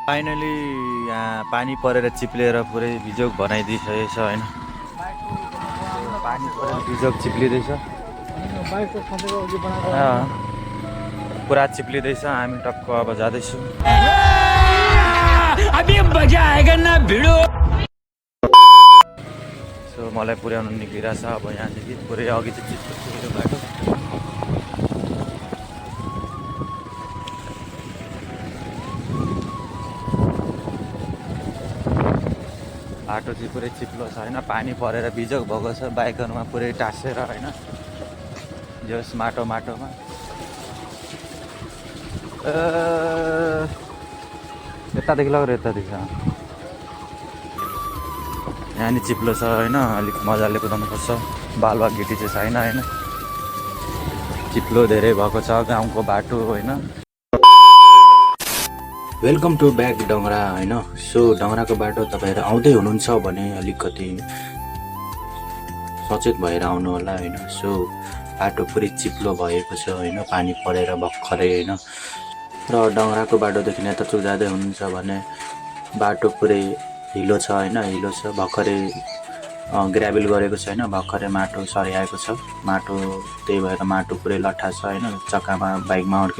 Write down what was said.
Finally यहाँ पानी परेर चिप्लेर पुरै बिजोक बनाइदिइसकेको छ होइन। पानी परेर बिजोक चिप्लिँदैछ, पुरा चिप्लिँदैछ। हामी टक्क अब जाँदैछौँ। सो मलाई पुर्याउनु निक्लिरहेछ अब यहाँदेखि पुरै अघि चाहिँ चिप्लो बाटो। बाटो चाहिँ पुरै चिप्लो छ होइन, पानी परेर बिजोक भएको छ। बाइकहरूमा पुरै टाँसेर होइन, जस माटोमा यतादेखि लगेर यतादेखि यहाँ नि चिप्लो छ होइन। अलिक मजाले कुदाउनुपर्छ, बालुवा गिटी चाहिँ छैन होइन। चिप्लो धेरै भएको छ गाउँको बाटो होइन। वेलकम टु ब्याक डङ्गरा होइन। सो डङ्गराको बाटो तपाईँहरू आउँदै हुनुहुन्छ भने अलिकति सचेत भएर आउनु होला होइन। सो बाटो पुरै चिप्लो भएको छ होइन, पानी परेर भर्खरै होइन। र डङ्गराको बाटोदेखि यताचुक जाँदै हुनुहुन्छ भने बाटो पुरै हिलो छ होइन, हिलो छ। भर्खरै ग्राभेल गरेको छैन, भर्खरै माटो सरिआएको छ। माटो त्यही भएर माटो पुरै लट्ठा छ होइन। चक्कामा बाइकमा अड्के